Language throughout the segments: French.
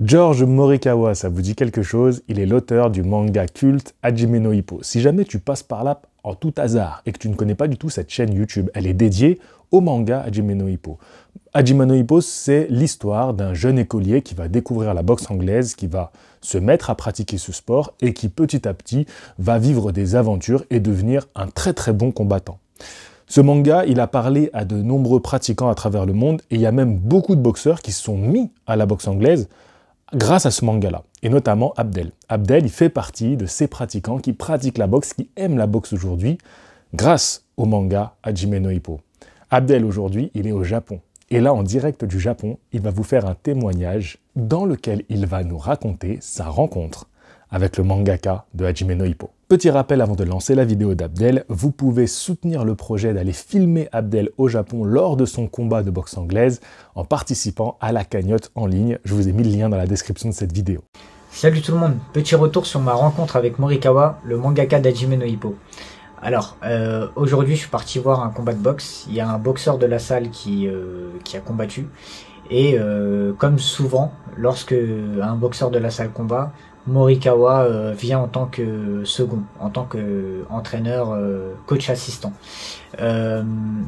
George Morikawa, ça vous dit quelque chose? Il est l'auteur du manga culte Hajime no Ippo. Si jamais tu passes par là en tout hasard et que tu ne connais pas du tout cette chaîne YouTube, elle est dédiée au manga Hajime no Ippo. Hajime no Ippo, c'est l'histoire d'un jeune écolier qui va découvrir la boxe anglaise, qui va se mettre à pratiquer ce sport et qui petit à petit va vivre des aventures et devenir un très très bon combattant. Ce manga, il a parlé à de nombreux pratiquants à travers le monde et il y a même beaucoup de boxeurs qui se sont mis à la boxe anglaise grâce à ce manga-là, et notamment Abdel. Abdel, il fait partie de ces pratiquants qui pratiquent la boxe, qui aiment la boxe aujourd'hui, grâce au manga Hajime no Ippo. Abdel, aujourd'hui, il est au Japon. Et là, en direct du Japon, il va vous faire un témoignage dans lequel il va nous raconter sa rencontre avec le mangaka de Hajime no Ippo. Petit rappel avant de lancer la vidéo d'Abdel, vous pouvez soutenir le projet d'aller filmer Abdel au Japon lors de son combat de boxe anglaise en participant à la cagnotte en ligne. Je vous ai mis le lien dans la description de cette vidéo. Salut tout le monde, petit retour sur ma rencontre avec Morikawa, le mangaka d'Hajime no Ippo. Alors, aujourd'hui je suis parti voir un combat de boxe. Il y a un boxeur de la salle qui a combattu. Et comme souvent, lorsque un boxeur de la salle combat, Morikawa vient en tant que second, en tant qu'entraîneur, coach assistant. Voilà,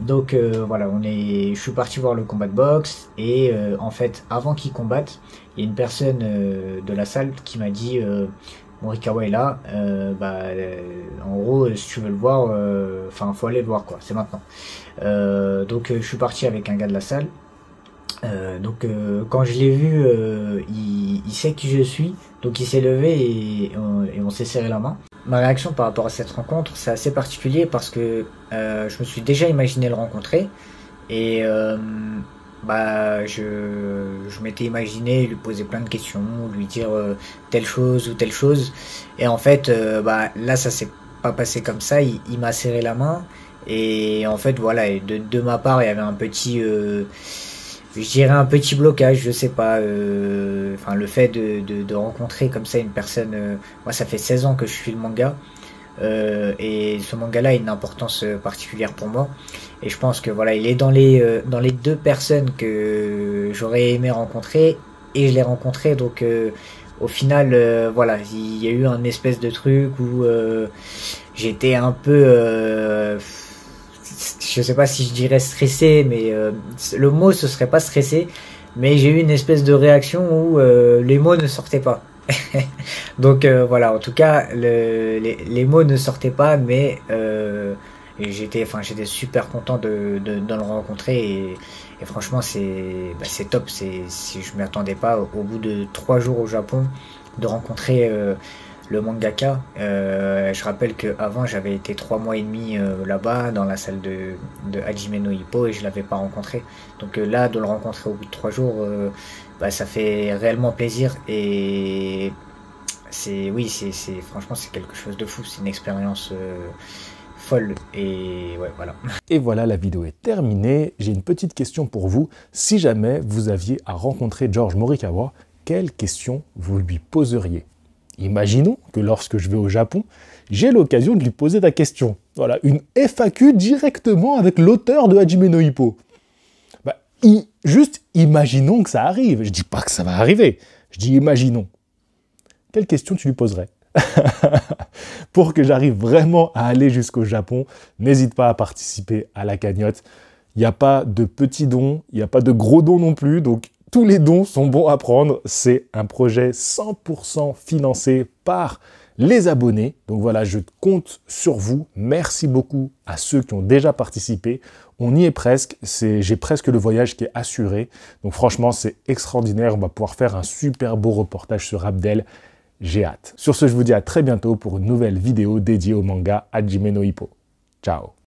je suis parti voir le combat de boxe et en fait, avant qu'il combatte, il y a une personne de la salle qui m'a dit Morikawa est là, en gros, si tu veux le voir, faut aller le voir quoi, c'est maintenant. Je suis parti avec un gars de la salle. Quand je l'ai vu, il sait qui je suis, donc il s'est levé et on s'est serré la main. Ma réaction par rapport à cette rencontre, c'est assez particulier parce que je me suis déjà imaginé le rencontrer et je m'étais imaginé lui poser plein de questions, lui dire telle chose ou telle chose, et en fait là ça s'est pas passé comme ça. Il m'a serré la main et en fait voilà, de ma part il y avait un petit je dirais un petit blocage, je sais pas, le fait de rencontrer comme ça une personne, moi ça fait 16 ans que je suis le manga, et ce manga-là a une importance particulière pour moi, et je pense que voilà, il est dans les deux personnes que j'aurais aimé rencontrer, et je l'ai rencontré, donc au final, voilà, il y a eu un espèce de truc où j'étais un peu... je sais pas si je dirais stressé, mais le mot ce serait pas stressé, mais j'ai eu une espèce de réaction où les mots ne sortaient pas. Donc voilà, en tout cas les mots ne sortaient pas, mais j'étais super content de le rencontrer, et franchement c'est top. Je m'y attendais pas, au bout de 3 jours au Japon, de rencontrer le mangaka. Je rappelle qu'avant j'avais été 3 mois et demi là-bas dans la salle de Hajime no Ippo et je l'avais pas rencontré. Donc là, de le rencontrer au bout de 3 jours, ça fait réellement plaisir, et franchement c'est quelque chose de fou, c'est une expérience folle, et ouais, voilà. Et voilà, la vidéo est terminée. J'ai une petite question pour vous. Si jamais vous aviez à rencontrer George Morikawa, quelle question vous lui poseriez? Imaginons que lorsque je vais au Japon, j'ai l'occasion de lui poser la question. Voilà, une FAQ directement avec l'auteur de Hajime no Ippo. Juste imaginons que ça arrive. Je dis pas que ça va arriver. Je dis imaginons. Quelle question tu lui poserais? Pour que j'arrive vraiment à aller jusqu'au Japon, n'hésite pas à participer à la cagnotte. Il n'y a pas de petits dons, il n'y a pas de gros dons non plus, donc tous les dons sont bons à prendre. C'est un projet 100% financé par les abonnés. Donc voilà, je compte sur vous. Merci beaucoup à ceux qui ont déjà participé. On y est presque. J'ai presque le voyage qui est assuré. Donc franchement, c'est extraordinaire. On va pouvoir faire un super beau reportage sur Abdel. J'ai hâte. Sur ce, je vous dis à très bientôt pour une nouvelle vidéo dédiée au manga Hajime no Ippo. Ciao.